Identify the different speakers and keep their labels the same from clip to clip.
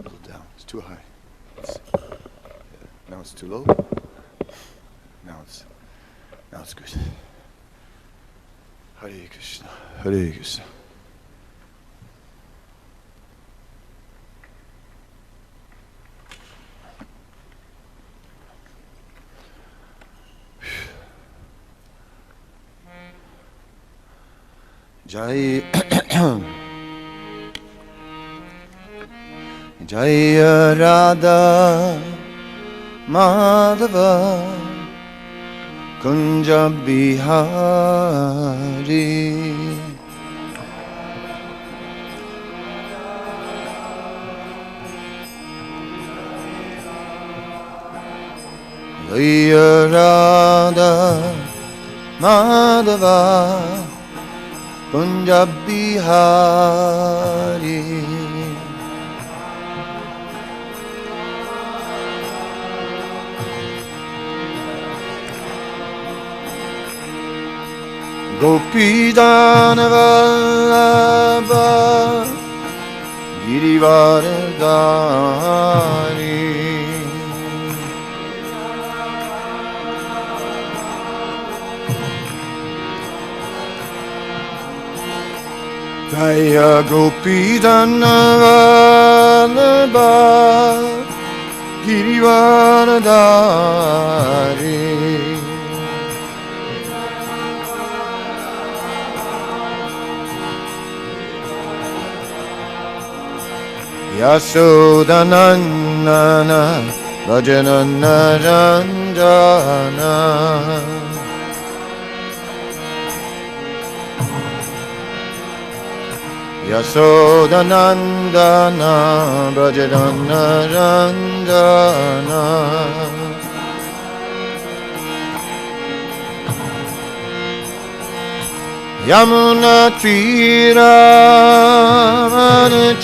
Speaker 1: Pull it down. It's too high. Now it's too low. Now it's good. Hare Krishna. Hare Krishna. Jai Jaya Radha Madhava Kunja Bihari Jaya Radha Madhava Kunja Bihari Gopidanavallabha Girivaradhari Jaya Gopidanavallabha Girivaradhari Yasodanandana Vajananaranjana Yasodanandana Vajananaranjana Yamuna Tira Manachari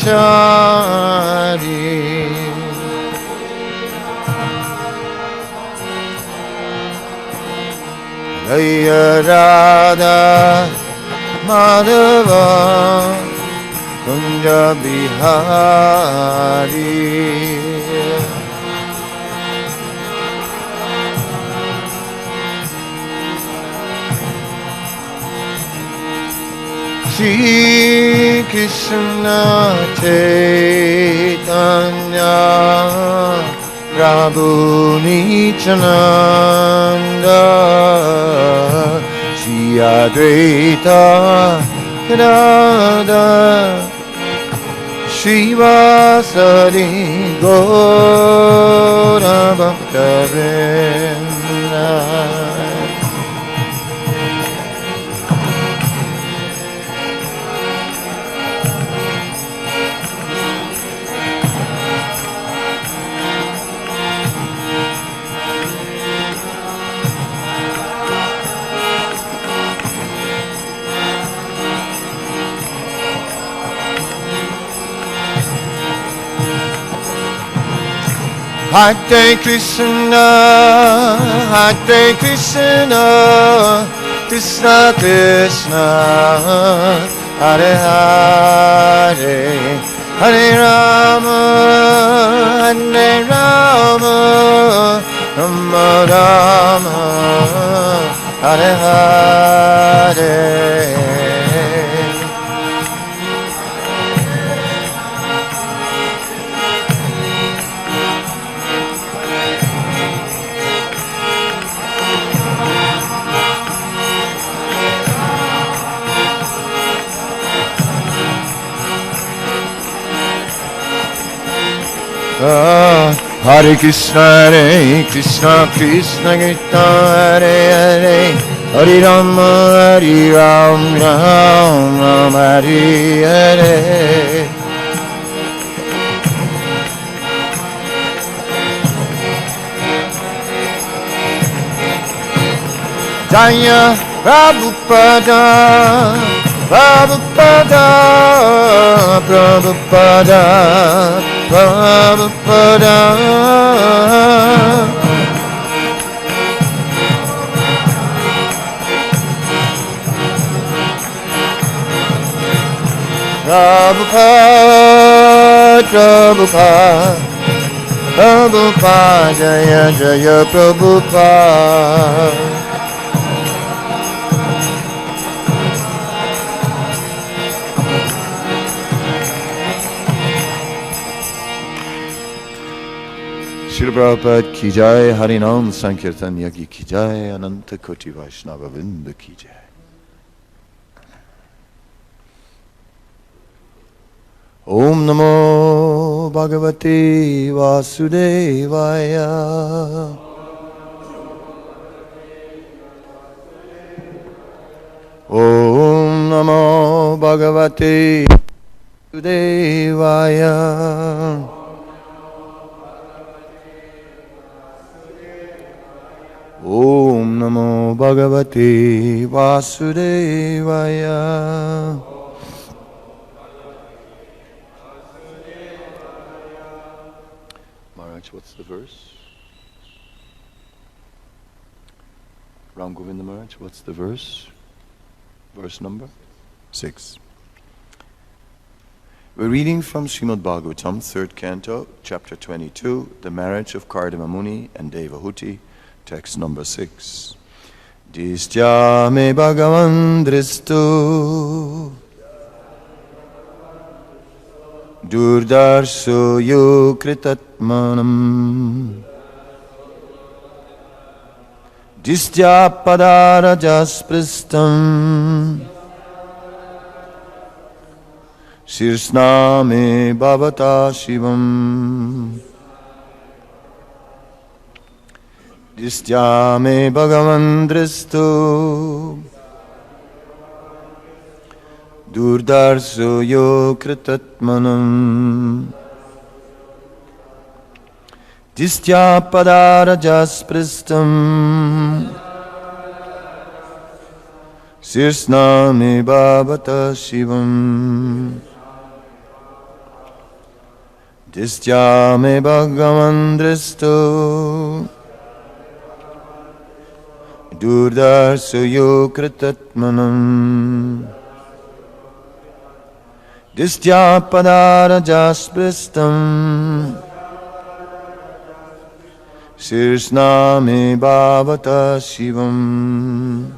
Speaker 1: Jaya Radha Madhava Kunja Bihari Shri Krishna Chaitanya Prabhu Nityananda Shri Advaita Gadadhar Shri Vasari Gaura Bhakta-vrinda Hare Krishna, Hare Krishna, Krishna Krishna, Hare Hare, Hare Rama, Hare Rama, Rama Rama, Hare Hare. Hare Krishna, Hare Krishna, Krishna Krishna, Hare Hare, Hare Rama, Hare Rama, Rama Rama, Hare Hare. Jaya Prabhupada, Prabhupada, Prabhupada, Prabhupada. Prabhupada, Prabhupada, Prabhupada, Jaya Jaya Prabhupada. Srila Prabhupada ki jai, Harinam Sankirtan Yagi ki jai, Ananta Koti Vaishnava Vrinda ki jai. Om Namo Bhagavate Vasudevaya. Om Namo Bhagavate Vasudevaya. Om Namo Bhagavate Vasudevaya. Maharaj, what's the verse? Ram Govinda Maharaj, what's the verse? Verse number 6. We're reading from Srimad Bhagavatam, 3rd canto, chapter 22, the marriage of Kadamba Muni and Devahuti, text number 6. Distya me Bhagavan dristu Durdarso yo kritatmanam Distya padarajaspristam Sirsna me bhavata shivam Distya me Bhagavan dristu Durdarso yo kritatmanam Distya padarajaspristam Sirsna me bhavata shivam Distya me Bhagavan dristu Durdarso yo kritatmanam Distya padarajaspristam Sirsna me bhavata shivam.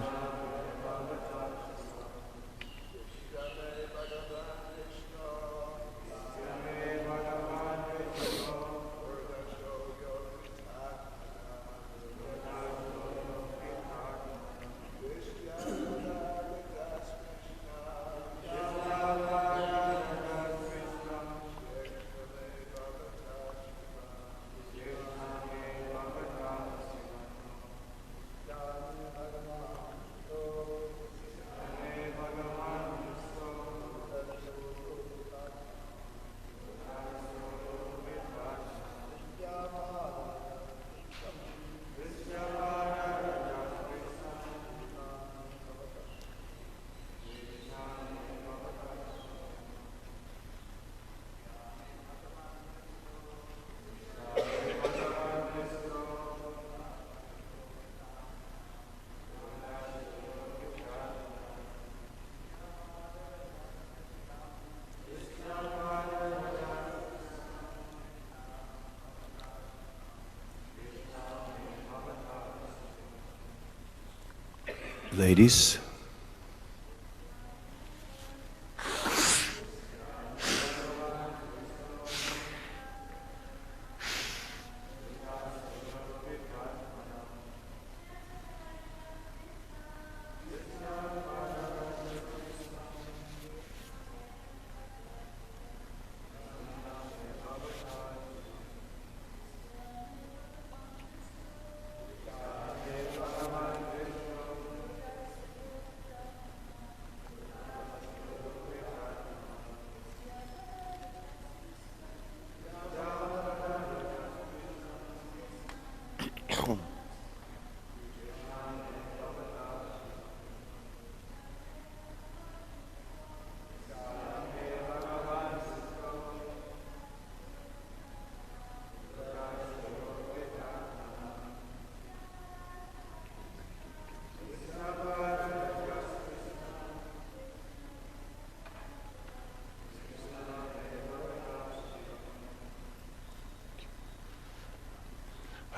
Speaker 1: Ladies,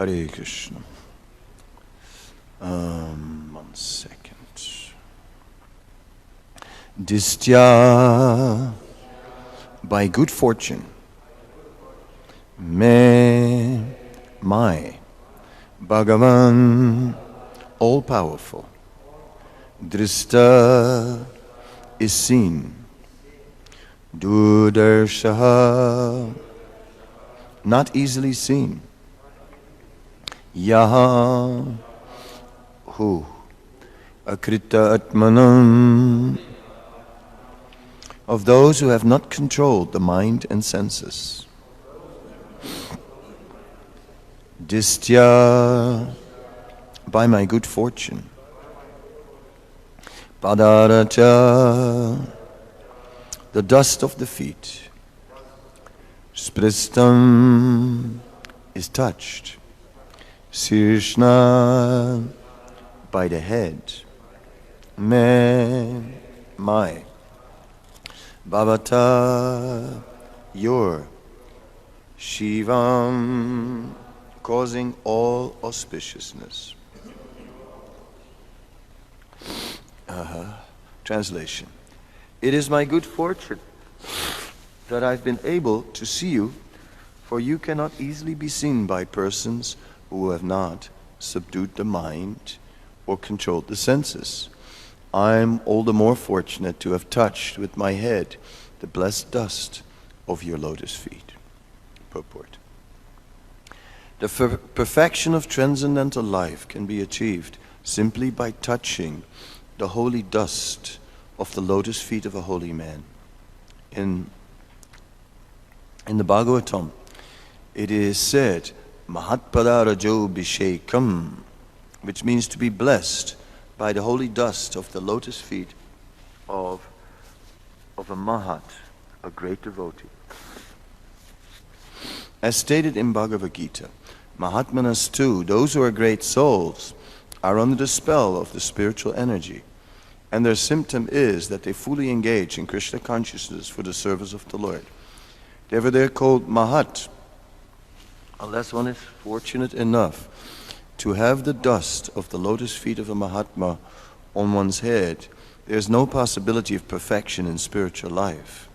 Speaker 1: Hare Krishna. 1 second. Distya, by good fortune, my Bhagavan, all-powerful, Drista is seen, Dudarshaha, not easily seen, Yaha, who, Akrita Atmanam, of those who have not controlled the mind and senses. Distya, by my good fortune. Padaracha, the dust of the feet. Spristam is touched. Sirshna, by the head. My. Bhavata, your. Shivam, causing all auspiciousness. Translation. It is my good fortune that I've been able to see you, for you cannot easily be seen by persons who have not subdued the mind or controlled the senses. I'm all the more fortunate to have touched with my head the blessed dust of your lotus feet. Purport. The perfection of transcendental life can be achieved simply by touching the holy dust of the lotus feet of a holy man. In the Bhagavatam, it is said, Mahatpada Rajo Bhishekam, which means to be blessed by the holy dust of the lotus feet of a Mahat, a great devotee. As stated in Bhagavad Gita, Mahatmanas too, those who are great souls, are under the spell of the spiritual energy, and their symptom is that they fully engage in Krishna consciousness for the service of the Lord. Therefore they are called Mahat, unless one is fortunate enough to have the dust of the lotus feet of a Mahatma on one's head. There is no possibility of perfection in spiritual life.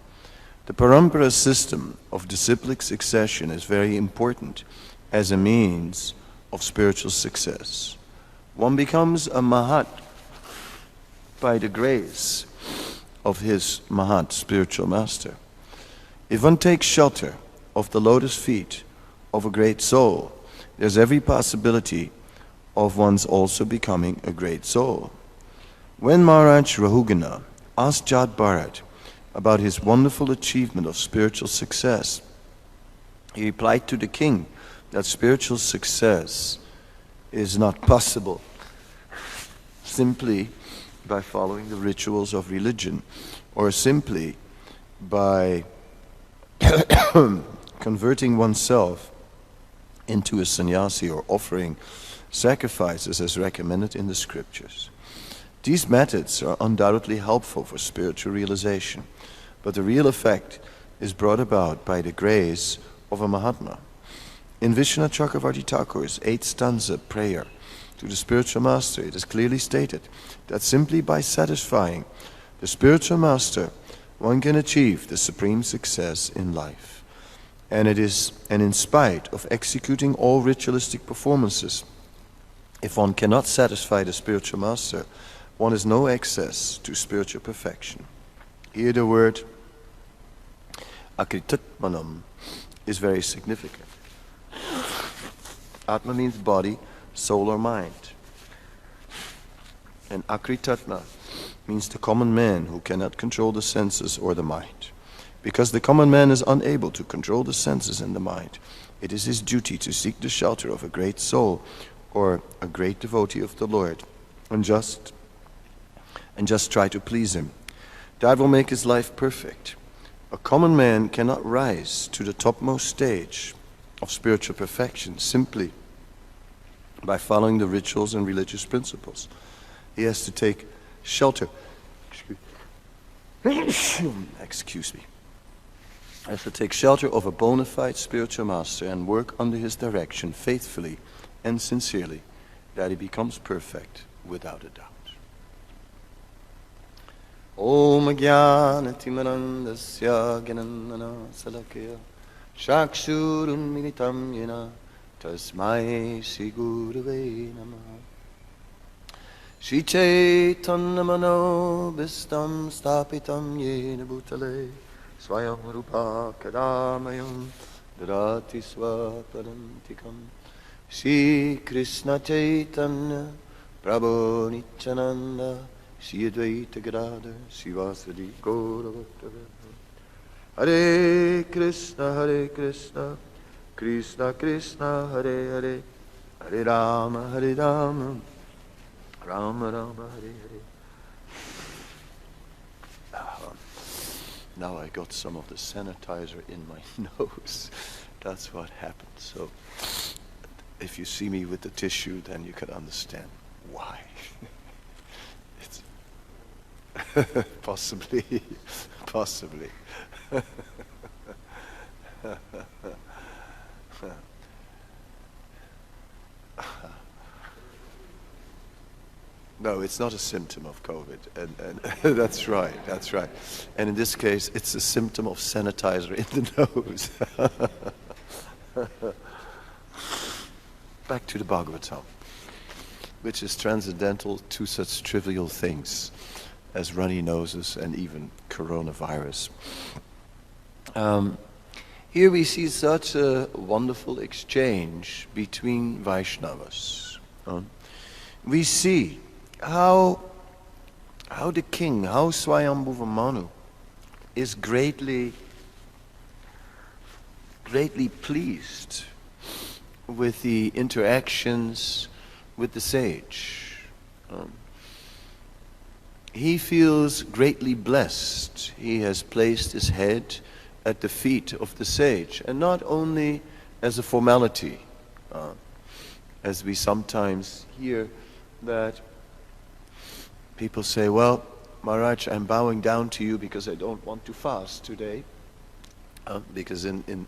Speaker 1: The parampara system of disciplic succession is very important as a means of spiritual success. One becomes a Mahat by the grace of his Mahat, spiritual master. If one takes shelter of the lotus feet of a great soul, there's every possibility of one's also becoming a great soul. When Maharaj Rahugana asked Jat Bharat about his wonderful achievement of spiritual success, he replied to the king that spiritual success is not possible simply by following the rituals of religion or simply by converting oneself into a sannyasi or offering sacrifices as recommended in the scriptures. These methods are undoubtedly helpful for spiritual realization, but the real effect is brought about by the grace of a Mahatma. In Vishwanath Chakravarti Thakur's 8th stanza prayer to the spiritual master, it is clearly stated that simply by satisfying the spiritual master, one can achieve the supreme success in life. And in spite of executing all ritualistic performances, if one cannot satisfy the spiritual master, one has no access to spiritual perfection. Here the word akritatmanam is very significant. Atma means body, soul or mind. And akritatma means the common man who cannot control the senses or the mind. Because the common man is unable to control the senses and the mind, it is his duty to seek the shelter of a great soul or a great devotee of the Lord and just try to please him. That will make his life perfect. A common man cannot rise to the topmost stage of spiritual perfection simply by following the rituals and religious principles. He has to take shelter. Excuse me. Has to take shelter of a bona fide spiritual master and work under his direction faithfully and sincerely that he becomes perfect without a doubt. Om Jnana-timirandasya Gyananana Salakya Chakshurum Militam Yena Tasmai Shri Gurave Namaha. Shri Chaitanya Mano Bhistam Stapitam Yena Bhutale Swayam Rupa Kadamayam Dharati Swapadantikam. Shri Krishna Chaitanya Prabhu Nityananda Shri Advaita Gadadhar Srivasadi Gauravattara. Hare Krishna, Krishna Krishna, Hare Hare, Hare Rama, Rama Rama, Hare Hare. Now I got some of the sanitizer in my nose. That's what happened. So if you see me with the tissue, then you can understand why. It's possibly. No, it's not a symptom of COVID, and that's right. And in this case, it's a symptom of sanitizer in the nose. Back to the Bhagavatam, which is transcendental to such trivial things as runny noses and even coronavirus. Here we see such a wonderful exchange between Vaishnavas. We see how the king, how Swayambhuva Manu is greatly pleased with the interactions with the sage. He feels greatly blessed. He has placed his head at the feet of the sage, and not only as a formality, as we sometimes hear that people say, well, Maharaj, I'm bowing down to you because I don't want to fast today. Because in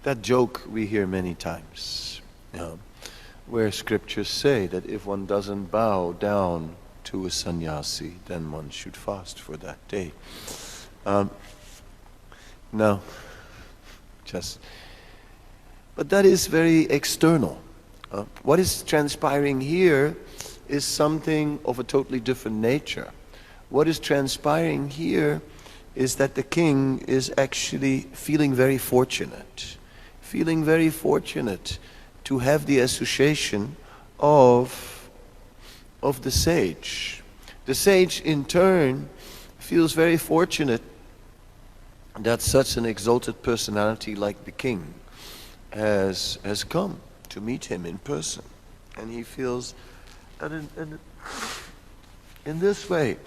Speaker 1: that joke we hear many times, where scriptures say that if one doesn't bow down to a sannyasi, then one should fast for that day. No, but that is very external. What is transpiring here is something of a totally different nature. What is transpiring here is that the king is actually feeling very fortunate to have the association of the sage. The sage in turn feels very fortunate that such an exalted personality like the king has come to meet him in person. And he feels that in this way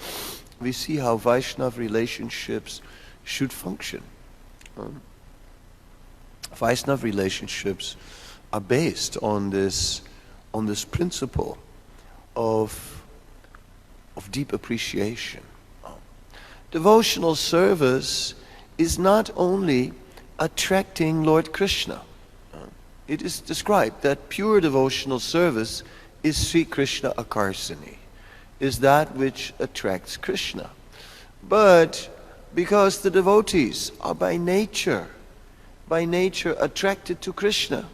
Speaker 1: we see how Vaishnava relationships should function. Vaishnava relationships are based on this principle of deep appreciation. Devotional service is not only attracting Lord Krishna. It is described that pure devotional service is Sri Krishna Akarsani, is that which attracts Krishna. But because the devotees are by nature attracted to Krishna,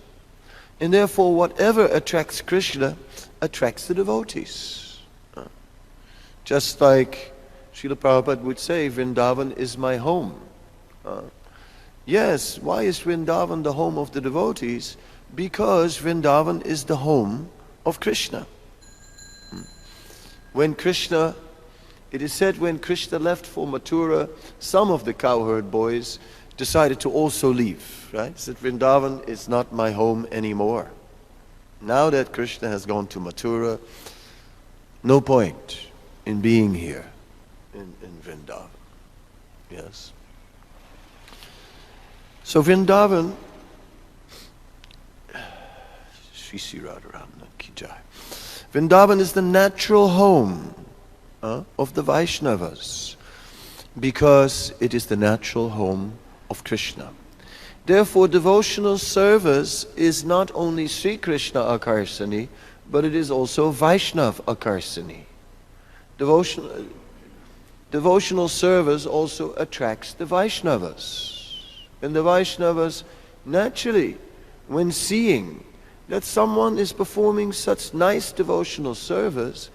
Speaker 1: and therefore whatever attracts Krishna attracts the devotees. Just like Srila Prabhupada would say, Vrindavan is my home. Yes, why is Vrindavan the home of the devotees? Because Vrindavan is the home of Krishna. It is said when Krishna left for Mathura, some of the cowherd boys decided to also leave, right? Said, Vrindavan is not my home anymore. Now that Krishna has gone to Mathura, no point in being here in Vrindavan. Yes. So Vrindavan, Sri Sri Radharani Ki Jai. Vrindavan is the natural home of the Vaishnavas because it is the natural home of Krishna. Therefore, devotional service is not only Sri Krishna Akarsani, but it is also Vaishnav Akarsani. Devotional service also attracts the Vaishnavas. And the Vaishnavas, naturally, when seeing that someone is performing such nice devotional service,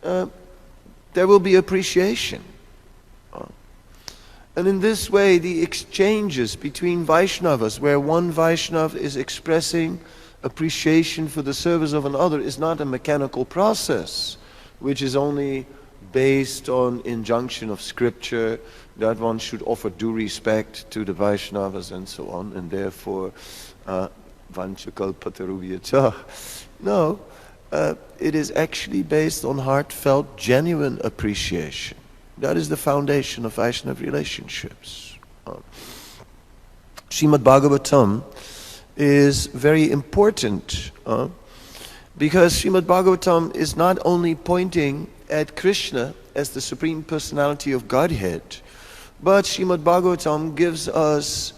Speaker 1: there will be appreciation. And in this way, the exchanges between Vaishnavas, where one Vaishnav is expressing appreciation for the service of another, is not a mechanical process, which is only based on injunction of scripture, that one should offer due respect to the Vaishnavas and so on, and therefore, vanchakalpatarubhyacha. No, it is actually based on heartfelt, genuine appreciation. That is the foundation of Vaishnava relationships. Srimad Bhagavatam is very important because Srimad Bhagavatam is not only pointing at Krishna as the Supreme Personality of Godhead, but Srimad Bhagavatam gives us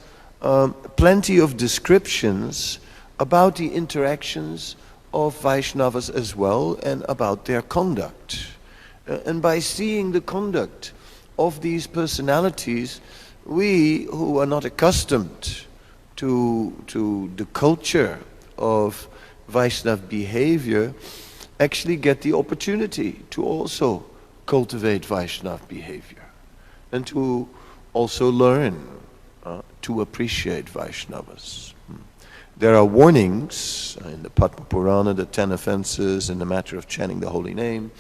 Speaker 1: plenty of descriptions about the interactions of Vaishnavas as well and about their conduct. And by seeing the conduct of these personalities, we who are not accustomed to the culture of Vaishnava behavior actually get the opportunity to also cultivate Vaishnava behavior and to also learn to appreciate Vaishnavas. There are warnings in the Padma Purana, the 10 offenses in the matter of chanting the holy name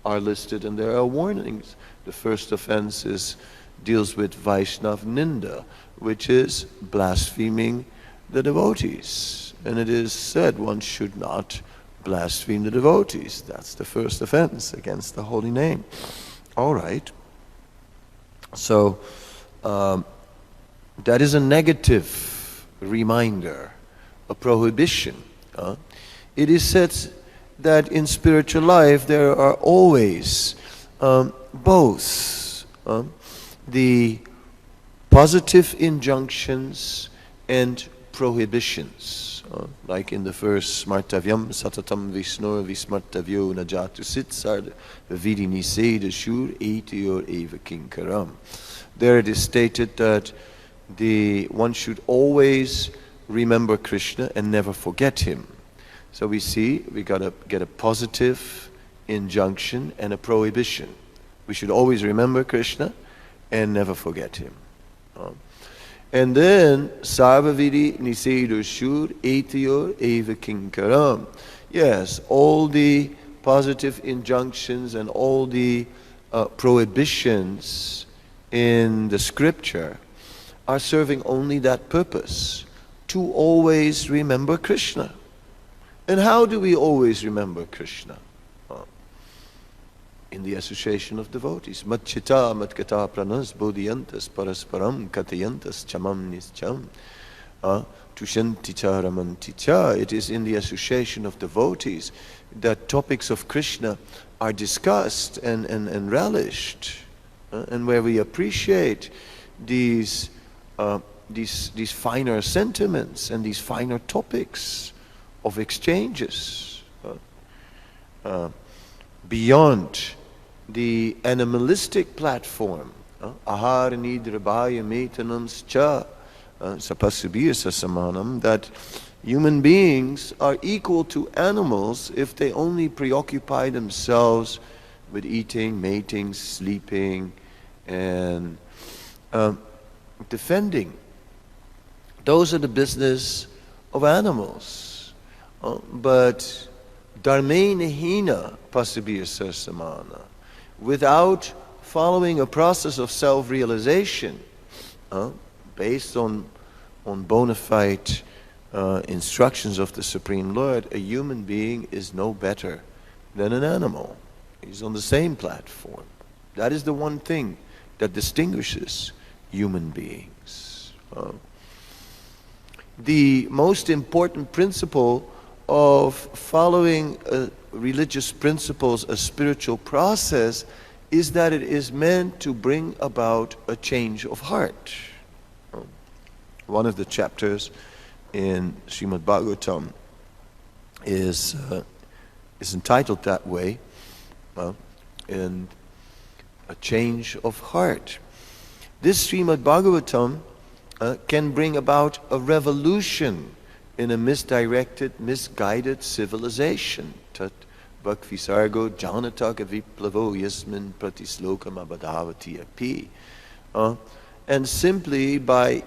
Speaker 1: are listed, and there are warnings. The first offense deals with Vaishnav Ninda, which is blaspheming the devotees. And it is said one should not blaspheme the devotees. That's the first offense against the holy name. All right. So that is a negative reminder, a prohibition. It is said that in spiritual life there are always both the positive injunctions and prohibitions. Like in the verse Smartavyam Satatam Vishnur Vismartavyo Najatu Sitsard Vidi Niseda Shur Etior Eva Kinkaram. There it is stated that one should always remember Krishna and never forget him. So we see we got to get a positive injunction and a prohibition. We should always remember Krishna and never forget him. And then Sarvavidi Nisedu Shur Etior Eva Kinkaram. Yes, all the positive injunctions and all the prohibitions in the scripture are serving only that purpose, to always remember Krishna. And how do we always remember Krishna? In the association of devotees. Matchita matkata pranas bodhiyantas parasparam katayantas chamam nischam. Tushanticha ramanticha. It is in the association of devotees that topics of Krishna are discussed and relished. And where we appreciate these finer sentiments and these finer topics of exchanges beyond the animalistic platform. Ahar nidrabhaya metanams cha sapasubirsa samanam, that human beings are equal to animals if they only preoccupy themselves with eating, mating, sleeping, and defending. Those are the business of animals. But dharmena hina pasabirsa samana, without following a process of self-realization based on bona fide instructions of the Supreme Lord, a human being is no better than an animal. He's on the same platform. That is the one thing that distinguishes human beings. The most important principle of following religious principles, a spiritual process, is that it is meant to bring about a change of heart. One of the chapters in Srimad Bhagavatam is entitled that way, in a change of heart. This Srimad Bhagavatam can bring about a revolution in a misdirected, misguided civilization. Tat bhakvisargo janataka viplavo yasmin pratislokam abadhavati api. And simply by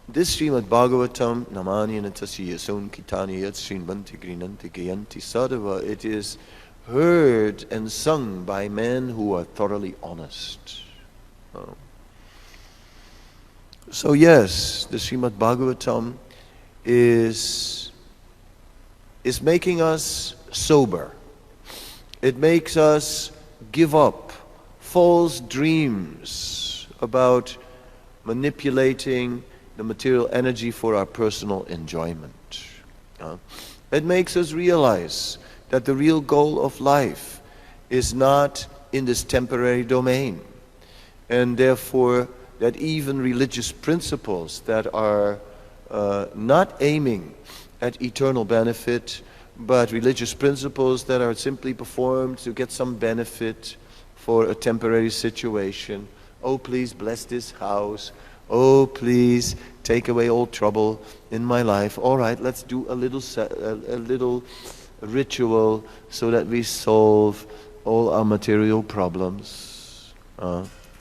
Speaker 1: this Srimad Bhagavatam, namani natasi yason kitani yat srinvanti grinanti gayanti sadhava, it is heard and sung by men who are thoroughly honest. So yes, the Srimad Bhagavatam is making us sober. It makes us give up false dreams about manipulating the material energy for our personal enjoyment. It makes us realize that the real goal of life is not in this temporary domain, and therefore that even religious principles that are not aiming at eternal benefit, but religious principles that are simply performed to get some benefit for a temporary situation. Oh, please bless this house. Oh, please take away all trouble in my life. All right, let's do a little ritual so that we solve all our material problems.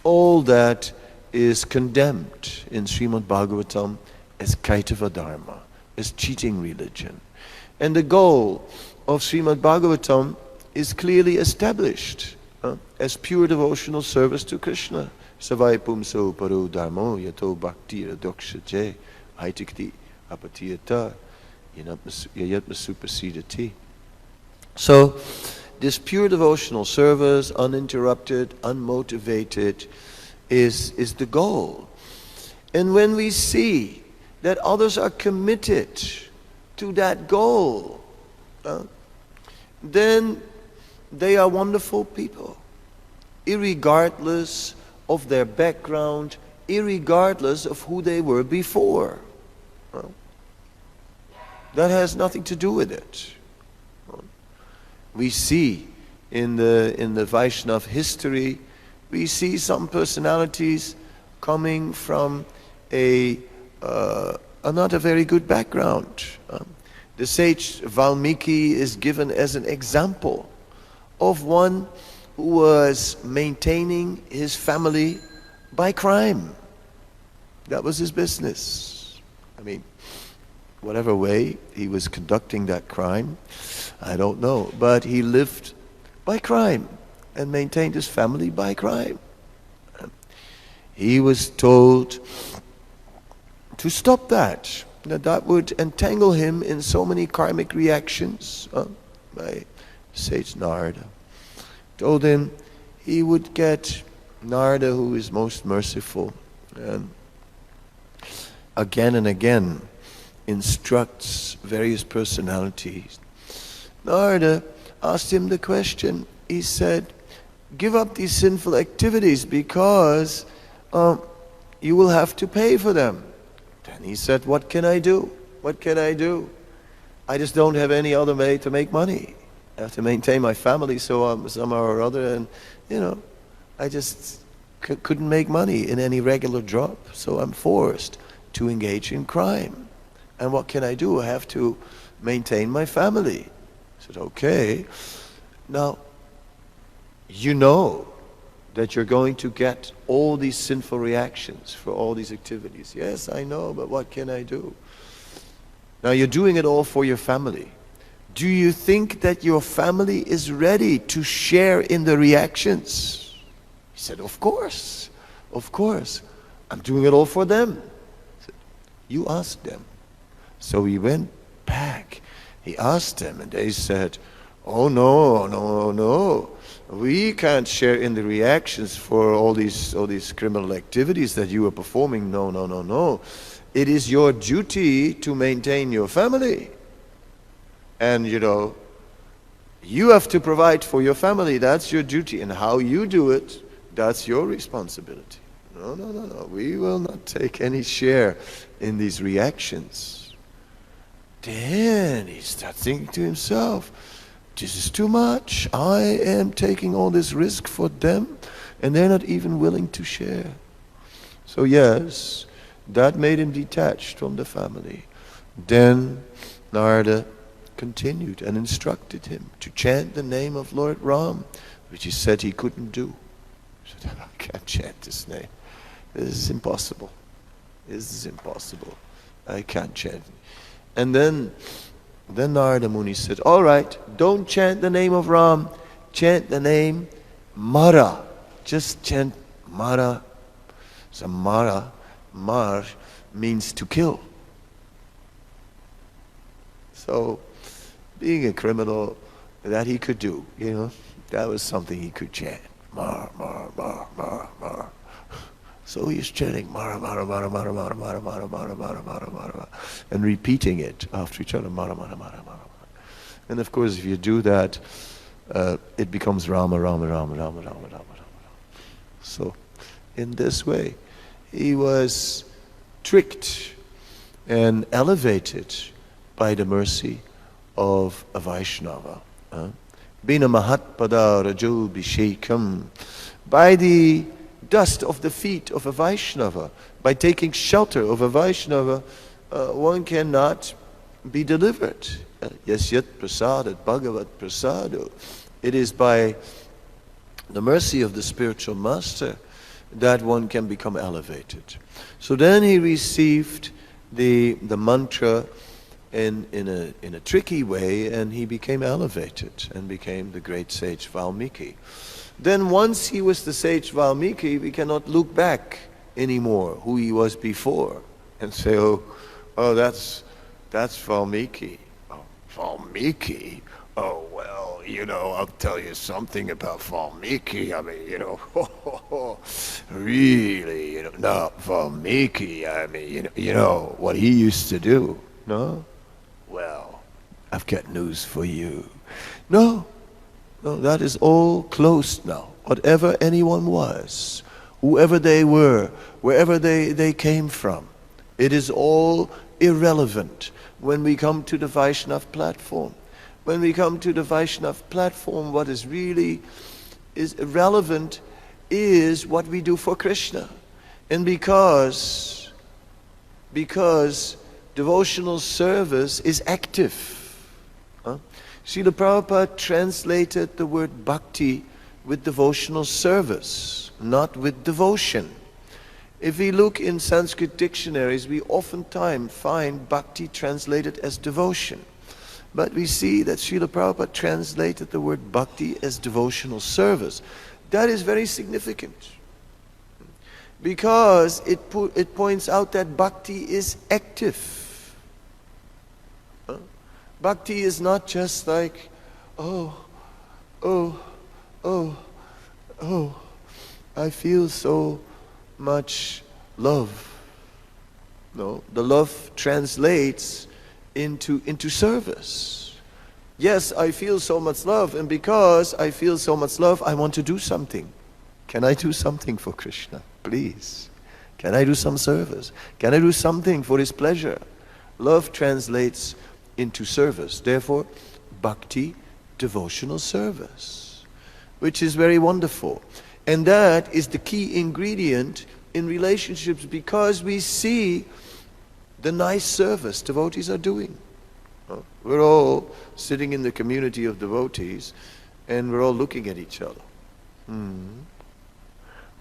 Speaker 1: All that is condemned in Srimad Bhagavatam as Kaitava Dharma, as cheating religion. And the goal of Srimad Bhagavatam is clearly established as pure devotional service to Krishna. Savai pumso paro dharmo yato bhaktira dokshaje aitikti apatiyata yayatma supasidati. So this pure devotional service, uninterrupted, unmotivated, is the goal. And when we see that others are committed to that goal, then they are wonderful people, irregardless of their background, irregardless of who they were before. That has nothing to do with it. We see in the Vaishnava history, we see some personalities coming from a not a very good background. The sage Valmiki is given as an example of one who was maintaining his family by crime. That was his business. I mean, whatever way he was conducting that crime, I don't know. But he lived by crime and maintained his family by crime. He was told to stop that would entangle him in so many karmic reactions by sage Narada. Told him he would get Narada, who is most merciful, and again and again instructs various personalities. Narada asked him the question. He said, give up these sinful activities because you will have to pay for them. Then he said, what can I do? What can I do? I just don't have any other way to make money. I have to maintain my family somehow or other, and I just couldn't make money in any regular job, so I'm forced to engage in crime. And what can I do? I have to maintain my family. I said, okay. Now, you know that you're going to get all these sinful reactions for all these activities. Yes, I know, but what can I do? Now, you're doing it all for your family. Do you think that your family is ready to share in the reactions? He said, of course. I'm doing it all for them. I said, you ask them. So he went back. He asked them, and they said, oh, no. We can't share in the reactions for all these criminal activities that you are performing. No. It is your duty to maintain your family. And you have to provide for your family. That's your duty. And how you do it, that's your responsibility. No, no, no, no. We will not take any share in these reactions. Then he starts thinking to himself, this is too much. I am taking all this risk for them, and they're not even willing to share. So yes, that made him detached from the family. Then Narada continued and instructed him to chant the name of Lord Ram, which he said he couldn't do. He said, I can't chant this name. This is impossible. This is impossible. I can't chant. And then Narada Muni said, all right, don't chant the name of Ram. Chant the name Mara. Just chant Mara. So Mar means to kill. So being a criminal, that he could do, that was something he could chant. Mar, Mar, Mar, Mar, Mar. So he's chanting Mara, Mara, Mara, Mara, Mara, Mara, Mara, Mara, Mara, Mara, Mara, and repeating it after each other, Mara, Mara, Mara, Mara. And of course, if you do that, it becomes Rama, Rama, Rama, Rama, Rama, Rama, Rama. So, in this way, he was tricked and elevated by the mercy of a Vaishnava. Bina Mahatpada Rajo Bhishekam. By the dust of the feet of a Vaishnava, by taking shelter of a Vaishnava, one cannot be delivered. Yasyat prasadat bhagavat prasado. It is by the mercy of the spiritual master that one can become elevated. So then he received the mantra in a tricky way, and he became elevated and became the great sage Valmiki. Then once he was the sage Valmiki, we cannot look back anymore who he was before and say, oh, that's Valmiki. Oh, Valmiki? Oh, well, I'll tell you something about Valmiki. I mean, really, not Valmiki. I mean, what he used to do. No? Well, I've got news for you. No, that is all closed now. Whatever anyone was, whoever they were, wherever they came from, it is all irrelevant when we come to the Vaishnava platform. When we come to the Vaishnava platform, what is really relevant is what we do for Krishna. And because devotional service is active. Srila Prabhupada translated the word bhakti with devotional service, not with devotion. If we look in Sanskrit dictionaries, we oftentimes find bhakti translated as devotion. But we see that Srila Prabhupada translated the word bhakti as devotional service. That is very significant, because it points out that bhakti is active. Bhakti is not just like, oh, I feel so much love. No, the love translates into service. Yes, I feel so much love, and because I feel so much love, I want to do something. Can I do something for Krishna? Please. Can I do some service? Can I do something for his pleasure? Love translates into service. Therefore, bhakti, devotional service, which is very wonderful. And that is the key ingredient in relationships, because we see the nice service devotees are doing. We're all sitting in the community of devotees, and we're all looking at each other.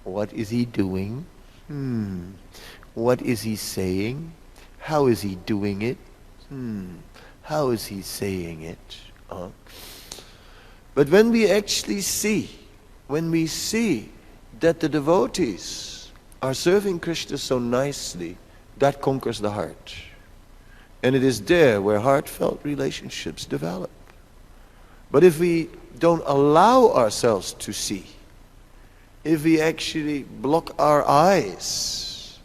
Speaker 1: What is he doing? What is he saying? How is he doing it? How is he saying it? But when we actually see, that the devotees are serving Krishna so nicely, that conquers the heart. And it is there where heartfelt relationships develop. But if we don't allow ourselves to see, if we actually block our eyes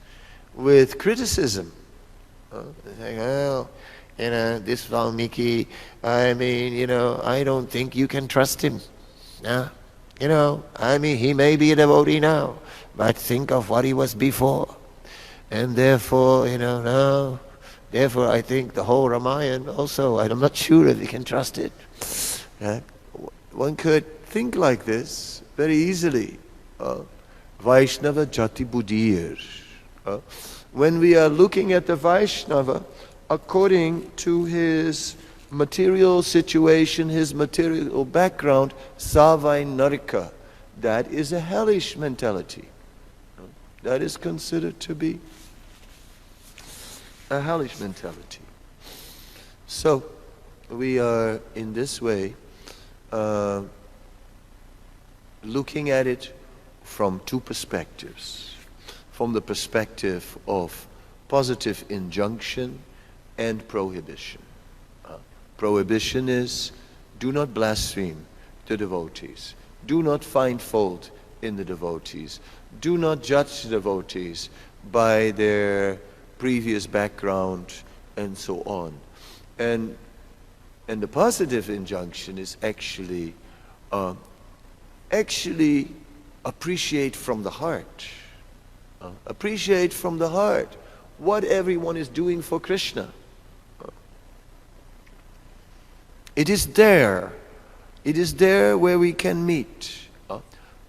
Speaker 1: with criticism, saying, well, this Valmiki, I don't think you can trust him.
Speaker 2: He may be a devotee now, but think of what he was before. And therefore, now, therefore I think the whole Ramayana also, I'm not sure if you can trust it.
Speaker 1: One could think like this very easily. Vaishnava Jati Buddhir. When we are looking at the Vaishnava according to his material situation, his material background, Savai Narika, that is a hellish mentality. That is considered to be a hellish mentality. So, we are in this way looking at it from two perspectives. From the perspective of positive injunction and prohibition. Prohibition is, do not blaspheme the devotees. Do not find fault in the devotees. Do not judge the devotees by their previous background and so on. And the positive injunction is actually appreciate from the heart. Appreciate from the heart what everyone is doing for Krishna. It is there. It is there where we can meet.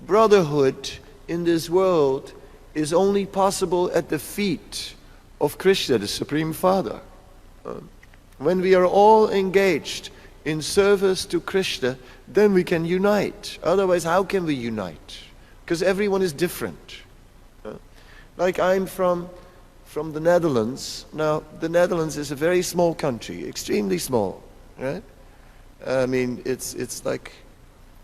Speaker 1: Brotherhood in this world is only possible at the feet of Krishna, the Supreme Father. When we are all engaged in service to Krishna, then we can unite. Otherwise, how can we unite? Because everyone is different. Like I'm from the Netherlands. Now, the Netherlands is a very small country, extremely small, right? It's like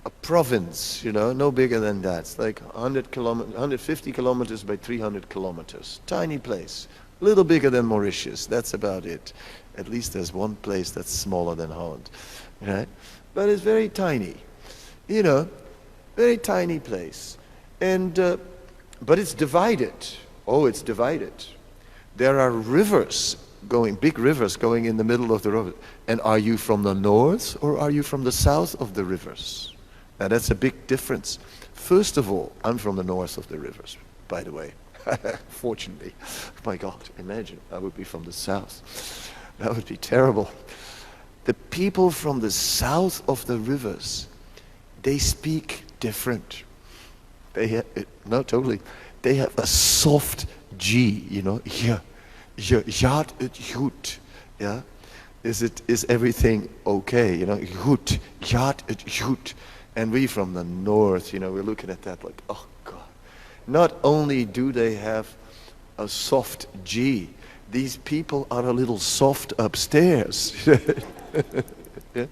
Speaker 1: a province, no bigger than that. It's like 150 kilometers by 300 kilometers. Tiny place. A little bigger than Mauritius, that's about it. At least there's one place that's smaller than Holland, right? But it's very tiny, very tiny place. And, but it's divided. Oh, it's divided. There are rivers big rivers going in the middle of the river. And are you from the north or are you from the south of the rivers? Now that's a big difference. First of all, I'm from the north of the rivers, by the way. Fortunately. My God, imagine, I would be from the south. That would be terrible. The people from the south of the rivers, they speak different. They have, they have a soft G, yeah. Yad ut hut, yeah. Is everything okay? Hut, yad ut hut. And we from the north, we're looking at that like, oh God. Not only do they have a soft G, these people are a little soft upstairs. Yeah?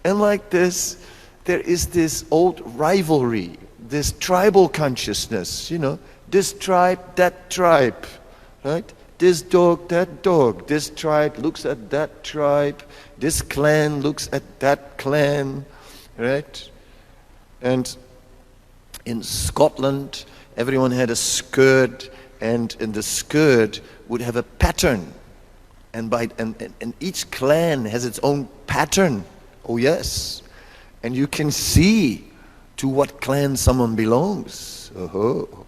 Speaker 1: And like this, there is this old rivalry, this tribal consciousness, this tribe, that tribe, right? This dog, that dog. This tribe looks at that tribe. This clan looks at that clan, right? And in Scotland, everyone had a skirt, and in the skirt would have a pattern. And each clan has its own pattern. Oh yes. And you can see to what clan someone belongs. Oh.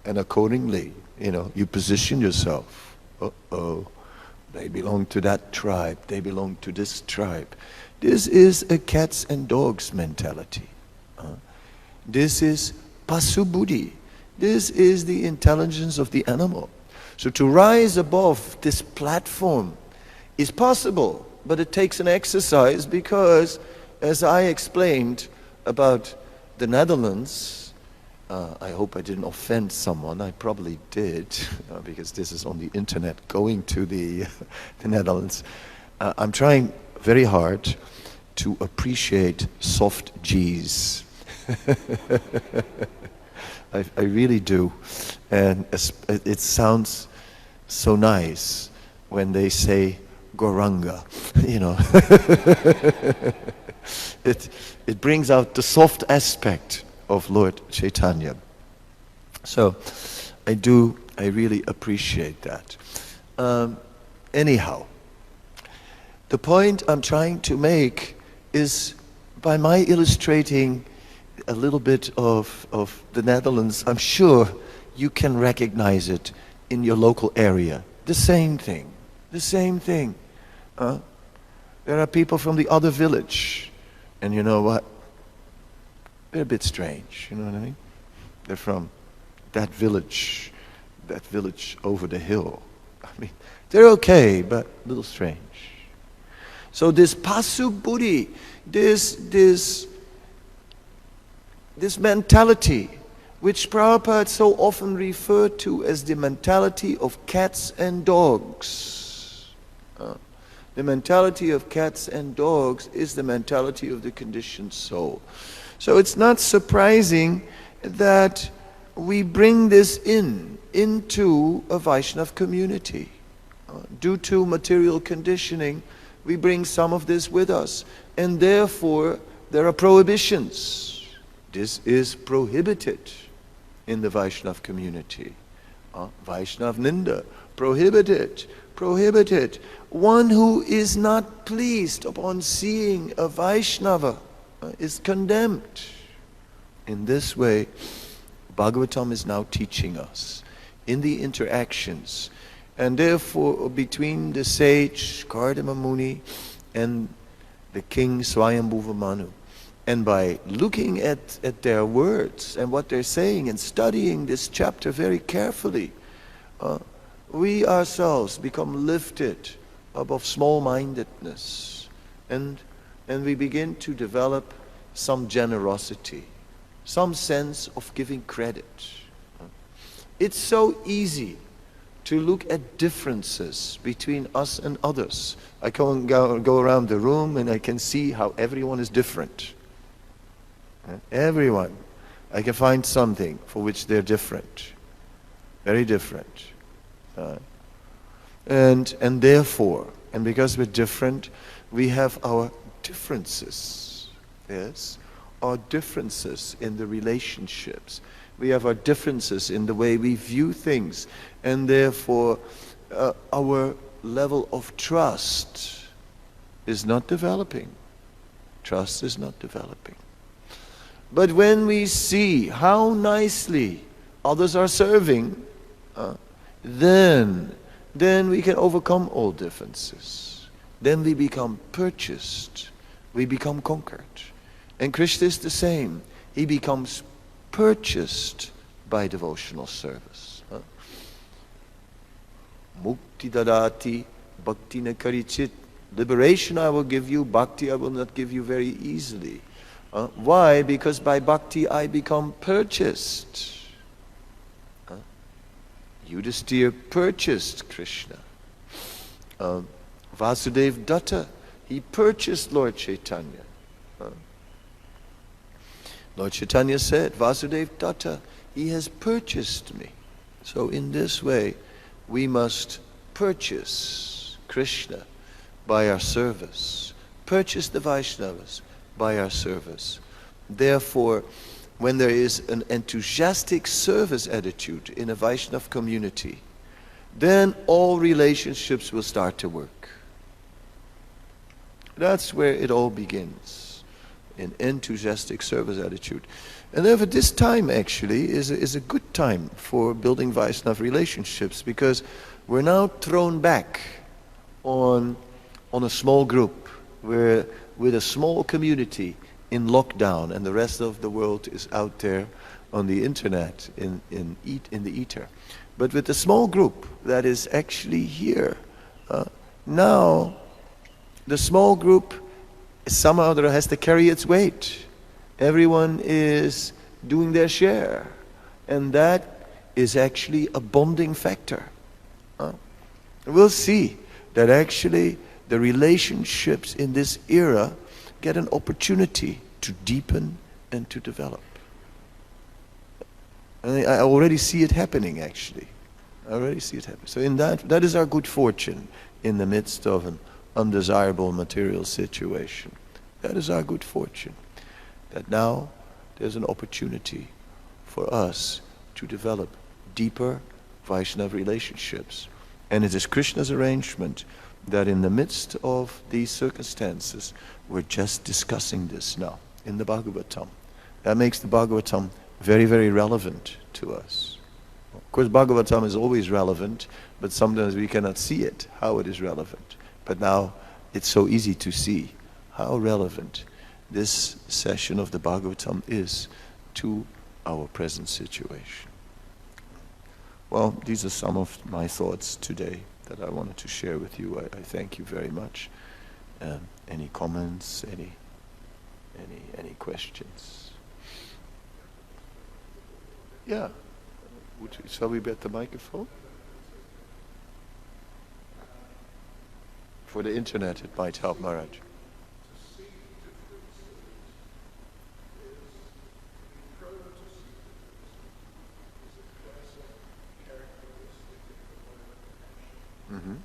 Speaker 1: And accordingly, you position yourself. They belong to that tribe. They belong to this tribe. This is a cats and dogs mentality. This is pasu buddhi. This is the intelligence of the animal. So to rise above this platform is possible, but it takes an exercise because, as I explained about the Netherlands, I hope I didn't offend someone. I probably did, because this is on the internet, going to the Netherlands. I'm trying very hard to appreciate soft G's. I really do. And it sounds so nice when they say Goranga, It brings out the soft aspect of Lord Chaitanya. So I really appreciate that. Anyhow, the point I'm trying to make is, by my illustrating a little bit of the Netherlands, I'm sure you can recognize it in your local area. The same thing. The same thing. There are people from the other village, and you know what? They're a bit strange, you know what I mean? They're from that village over the hill. I mean, they're okay, but a little strange. So this pasu buddhi, this mentality, which Prabhupada so often referred to as the mentality of cats and dogs. The mentality of cats and dogs is the mentality of the conditioned soul. So it's not surprising that we bring this into a Vaishnava community. Due to material conditioning, we bring some of this with us. And therefore, there are prohibitions. This is prohibited in the Vaishnava community. Vaishnava Ninda, prohibited, prohibited. One who is not pleased upon seeing a Vaishnava is condemned. In this way, Bhagavatam is now teaching us in the interactions, and therefore between the sage Kadamba Muni and the king Swayambhuva Manu. And by looking at their words and what they're saying and studying this chapter very carefully, we ourselves become lifted above small-mindedness, and we begin to develop some generosity, some sense of giving credit. It's so easy to look at differences between us and others. I can go around the room and I can see how everyone is different. Everyone. I can find something for which they're different. Very different. And therefore, and because we're different, we have our differences. Yes? Our differences in the relationships. We have our differences in the way we view things. And therefore, our level of trust is not developing. Trust is not developing. But when we see how nicely others are serving, then we can overcome all differences. Then we become purchased. We become conquered. And Krishna is the same. He becomes purchased by devotional service. Mukti dadati bhakti na karichit. Liberation I will give you, bhakti I will not give you very easily. Why? Because by bhakti I become purchased. Yudhisthira purchased Krishna. Vasudeva Datta, he purchased Lord Chaitanya. Lord Chaitanya said, Vasudeva Datta, he has purchased me. So in this way, we must purchase Krishna by our service, purchase the Vaishnavas by our service. Therefore, when there is an enthusiastic service attitude in a Vaishnava community, then all relationships will start to work. That's where it all begins, an enthusiastic service attitude. And therefore this time actually is a good time for building Vaishnava relationships, because we're now thrown back on a small group, where with a small community in lockdown, and the rest of the world is out there on the internet, in the ether. But with a small group that is actually here, now the small group somehow or other has to carry its weight. Everyone is doing their share, and that is actually a bonding factor. We'll see that actually the relationships in this era get an opportunity to deepen and to develop. And I already see it happening, actually. I already see it happening. So in that is our good fortune in the midst of an undesirable material situation. That is our good fortune. That now there's an opportunity for us to develop deeper Vaishnava relationships. And it is Krishna's arrangement that in the midst of these circumstances, we're just discussing this now in the Bhagavatam. That makes the Bhagavatam very, very relevant to us. Of course, Bhagavatam is always relevant, but sometimes we cannot see it, how it is relevant. But now it's so easy to see how relevant this session of the Bhagavatam is to our present situation. Well, these are some of my thoughts today that I wanted to share with you. I thank you very much. Any comments? Any questions? Yeah. Shall we get the microphone? For the internet, it might help, Maharaj. Mm-hmm.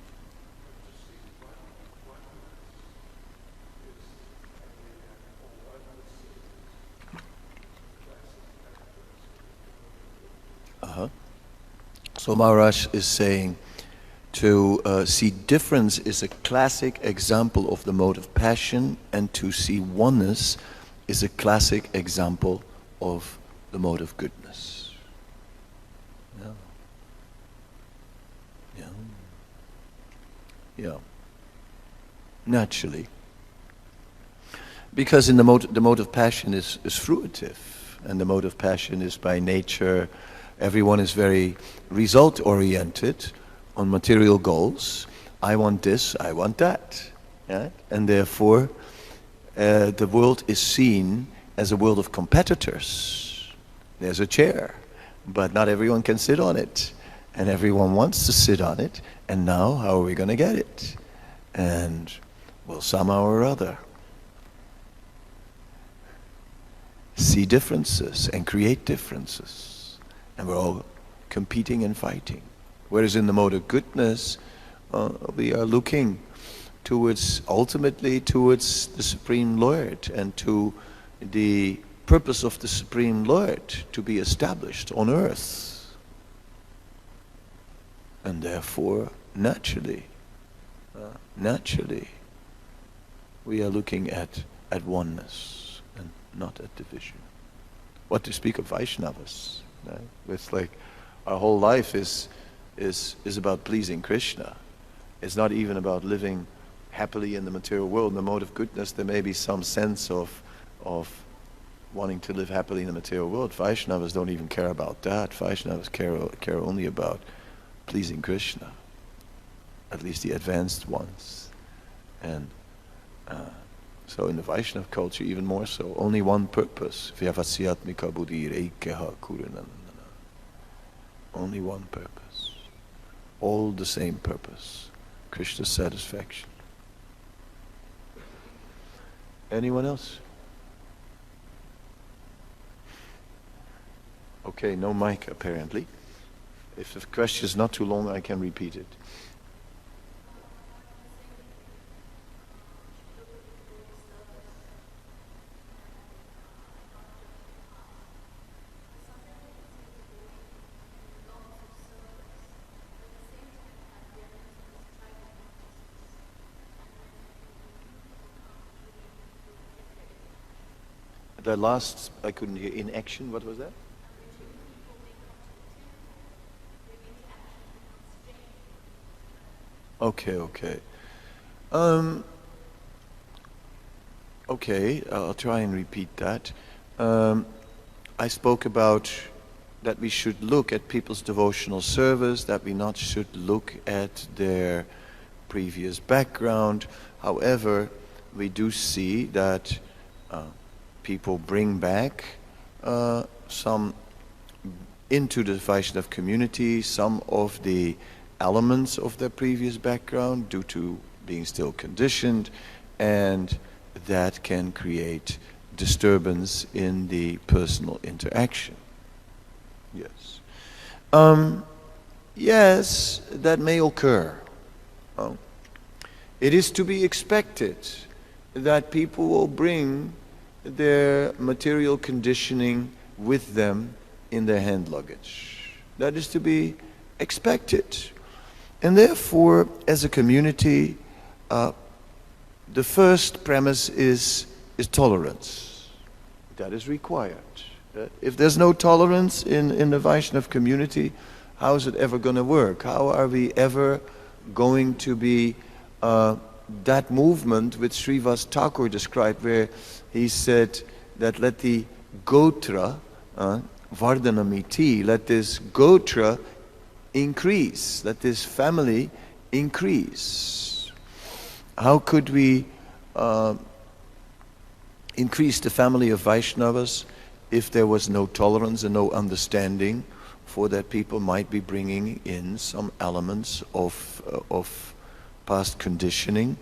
Speaker 1: So Maharaj is saying to see difference is a classic example of the mode of passion, and to see oneness is a classic example of the mode of goodness. Yeah. Yeah. Yeah. Naturally. Because in the mode of passion is fruitive, and the mode of passion is by nature, everyone is very result-oriented on material goals. I want this, I want that. Yeah? And therefore, the world is seen as a world of competitors. There's a chair, but not everyone can sit on it. And everyone wants to sit on it, and now how are we going to get it? And, well, somehow or other, see differences and create differences. And we're all competing and fighting. Whereas in the mode of goodness, we are looking ultimately towards the Supreme Lord, and to the purpose of the Supreme Lord to be established on earth. And therefore, naturally, we are looking at oneness and not at division. What to speak of Vaishnavas? Right? It's like our whole life is about pleasing Krishna. It's not even about living happily in the material world. In the mode of goodness, there may be some sense of wanting to live happily in the material world. Vaishnavas don't even care about that. Vaishnavas care only about pleasing Krishna, at least the advanced ones. And so in the Vaishnava culture, even more so, only one purpose. Only one purpose. All the same purpose. Krishna's satisfaction. Anyone else? Okay, no mic apparently. If the question is not too long, I can repeat it. The last, I couldn't hear, in action, what was that? Okay. Okay, I'll try and repeat that. I spoke about that we should look at people's devotional service, that we not should look at their previous background. However, we do see that people bring back some into the Vaishnava community some of the elements of their previous background due to being still conditioned, and that can create disturbance in the personal interaction. Yes. Yes, that may occur. It is to be expected that people will bring their material conditioning with them in their hand luggage. That is to be expected. And therefore, as a community, the first premise is tolerance. that is required. If there's no tolerance in the Vaishnava community, how is it ever going to work? How are we ever going to be that movement which Srivas Thakur described, where he said that let the gotra, vardhanamiti, let this gotra increase, let this family increase. How could we increase the family of Vaishnavas if there was no tolerance and no understanding for that people might be bringing in some elements of past conditioning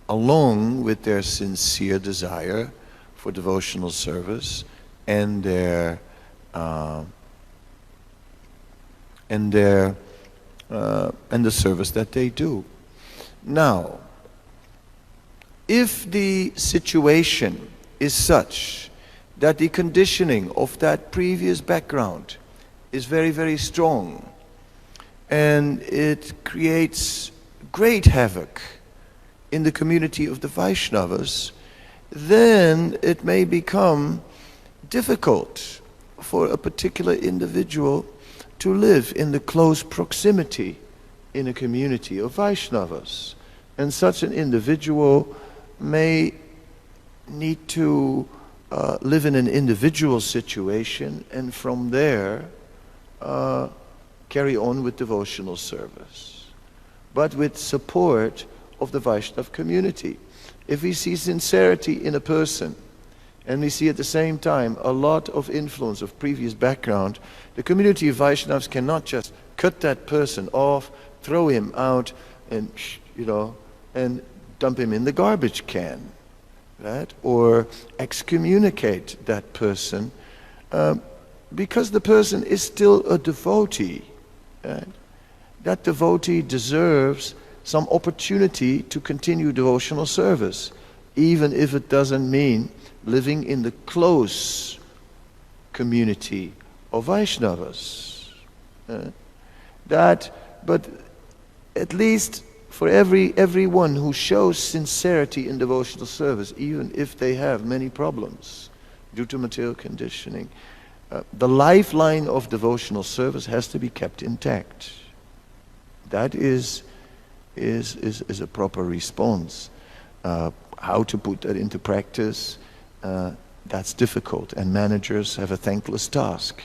Speaker 1: along with their sincere desire for devotional service and the service that they do. Now, if the situation is such that the conditioning of that previous background is very, very strong and it creates great havoc in the community of the Vaishnavas, then it may become difficult for a particular individual to live in the close proximity in a community of Vaishnavas. And such an individual may need to live in an individual situation and from there carry on with devotional service, but with support of the Vaishnava community. If we see sincerity in a person and we see at the same time a lot of influence of previous background, the community of Vaishnavas cannot just cut that person off, throw him out and and dump him in the garbage can, right? Or excommunicate that person because the person is still a devotee. Right? That devotee deserves some opportunity to continue devotional service, even if it doesn't mean living in the close community of Vaishnavas. But at least for everyone who shows sincerity in devotional service, even if they have many problems due to material conditioning, the lifeline of devotional service has to be kept intact. That is a proper response. How to put that into practice, that's difficult, and managers have a thankless task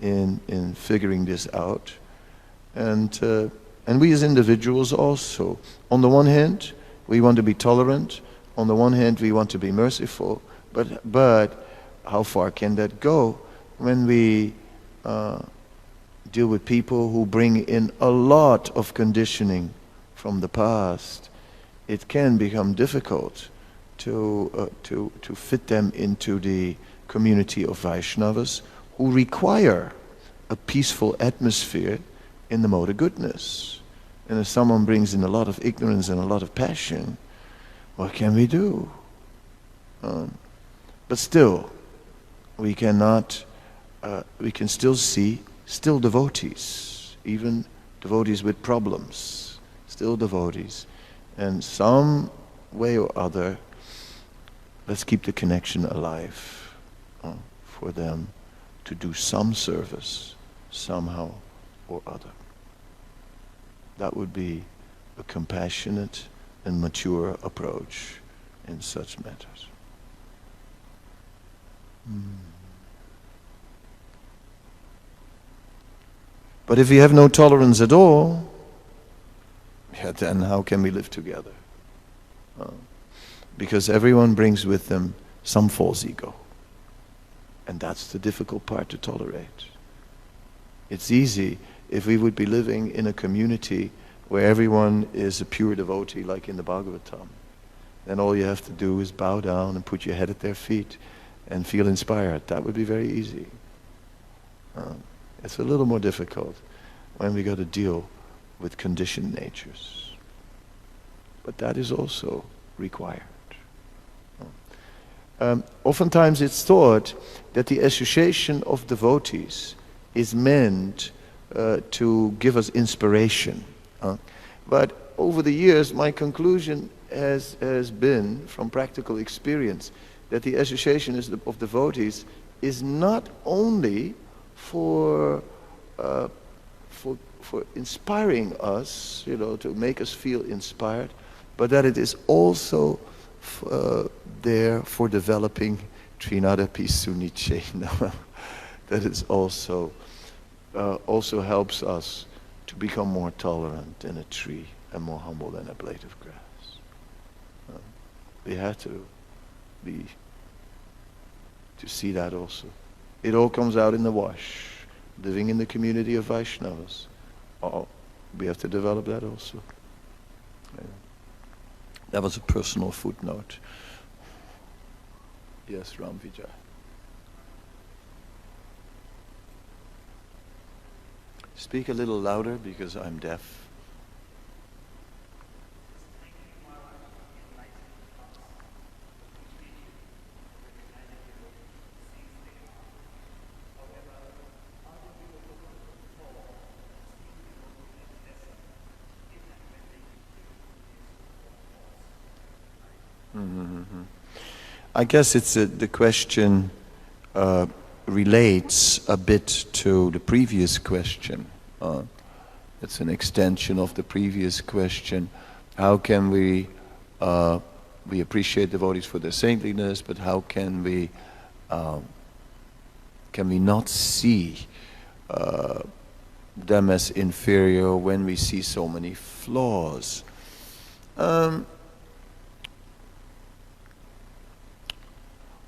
Speaker 1: in figuring this out. And we as individuals also. On the one hand, we want to be tolerant. On the one hand, we want to be merciful. But how far can that go when we deal with people who bring in a lot of conditioning from the past? It can become difficult to fit them into the community of Vaishnavas who require a peaceful atmosphere in the mode of goodness. And if someone brings in a lot of ignorance and a lot of passion, what can we do? But still, we can still see devotees, even devotees with problems, still devotees. And some way or other, let's keep the connection alive for them to do some service somehow or other. That would be a compassionate and mature approach in such matters. But if we have no tolerance at all, then how can we live together? Because everyone brings with them some false ego. And that's the difficult part to tolerate. It's easy if we would be living in a community where everyone is a pure devotee, like in the Bhagavatam. Then all you have to do is bow down and put your head at their feet and feel inspired. That would be very easy. It's a little more difficult when we got to deal with conditioned natures. But that is also required. Oftentimes it's thought that the association of devotees is meant to give us inspiration. But over the years, my conclusion has been, from practical experience, that the association of devotees is not only for inspiring us, to make us feel inspired, but that it is also there for developing Trinada Pisuniche. That is also helps us to become more tolerant than a tree and more humble than a blade of grass. We have to see that also. It all comes out in the wash. Living in the community of Vaishnavas. We have to develop that also. Yeah. That was a personal footnote. Yes, Ram Vijay. Speak a little louder because I'm deaf. I guess the question relates a bit to the previous question. It's an extension of the previous question. How can we appreciate devotees for their saintliness, but how can we not see them as inferior when we see so many flaws?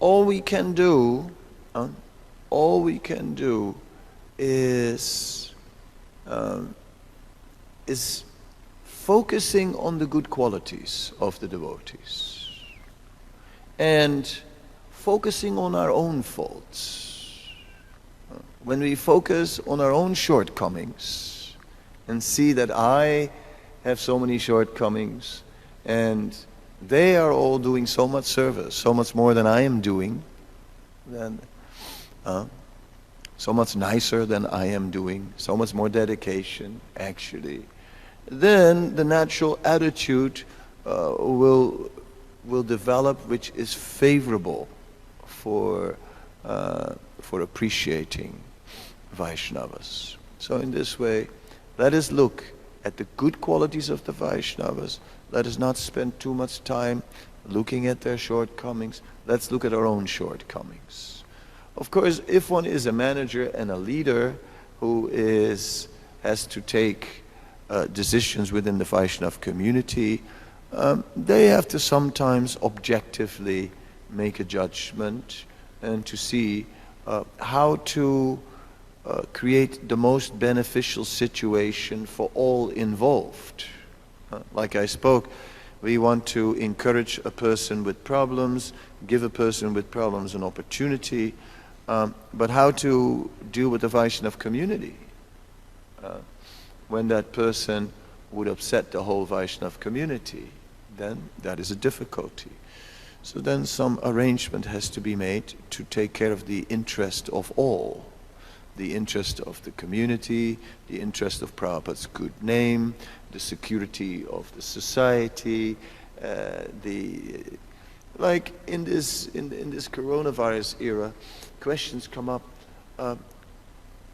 Speaker 1: All we can do is focusing on the good qualities of the devotees and focusing on our own faults. When we focus on our own shortcomings and see that I have so many shortcomings and they are all doing so much service, so much more than I am doing, so much nicer than I am doing, so much more dedication, actually, then the natural attitude will develop, which is favorable for appreciating Vaishnavas. So in this way, let us look at the good qualities of the Vaishnavas. Let us not spend too much time looking at their shortcomings. Let's look at our own shortcomings. Of course, if one is a manager and a leader who has to take decisions within the Vaishnava community, they have to sometimes objectively make a judgment and to see how to create the most beneficial situation for all involved. Like I spoke, we want to encourage a person with problems, give a person with problems an opportunity, but how to deal with the Vaishnava community when that person would upset the whole Vaishnava community, then that is a difficulty. So then some arrangement has to be made to take care of the interest of all. The interest of the community, the interest of Prabhupada's good name, the security of the society, like in this coronavirus era, questions come up.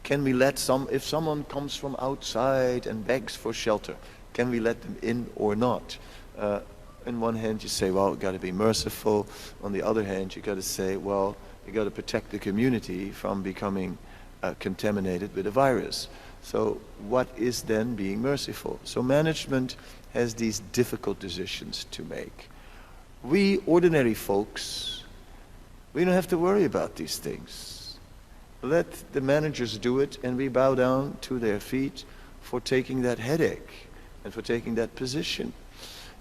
Speaker 1: Can we let if someone comes from outside and begs for shelter, can we let them in or not? On one hand you say, well, you got to be merciful. On the other hand, you got to say, well, you got to protect the community from becoming contaminated with a virus. So what is then being merciful? So management has these difficult decisions to make. We ordinary folks, we don't have to worry about these things. Let the managers do it, and we bow down to their feet for taking that headache and for taking that position.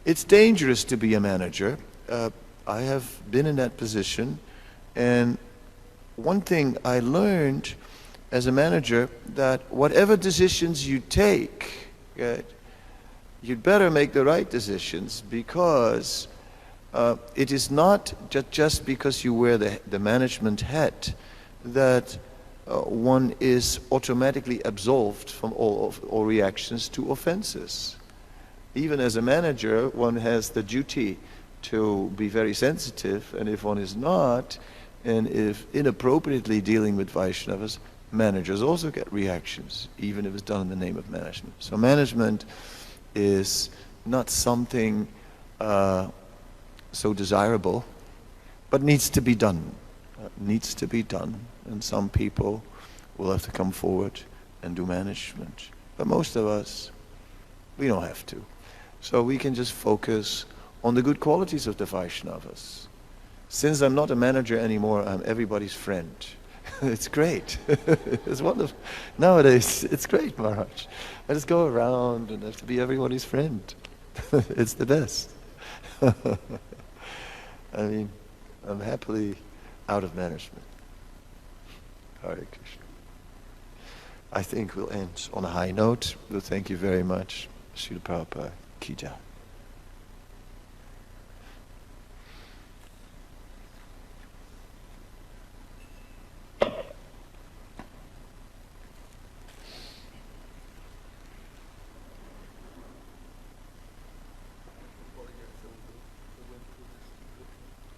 Speaker 1: It's dangerous to be a manager. I have been in that position, and one thing I learned as a manager, that whatever decisions you take, you'd better make the right decisions, because it is not just because you wear the management hat that one is automatically absolved from all reactions to offenses. Even as a manager, one has the duty to be very sensitive, and if one is not, and if inappropriately dealing with Vaishnavas, managers also get reactions, even if it's done in the name of management. So management is not something so desirable, but needs to be done. Needs to be done, and some people will have to come forward and do management. But most of us, we don't have to. So we can just focus on the good qualities of the Vaishnavas. Since I'm not a manager anymore, I'm everybody's friend. It's great. It's wonderful. Nowadays, it's great, Maharaj. I just go around and have to be everybody's friend. It's the best. I mean, I'm happily out of management. Hare Krishna. I think we'll end on a high note. Well, thank you very much. Srila Prabhupada Ki Jai.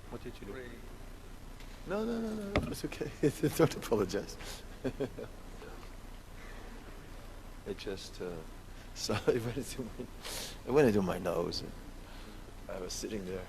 Speaker 1: What did you do? No, it's okay. Don't apologize. It just it went into my nose. And I was sitting there,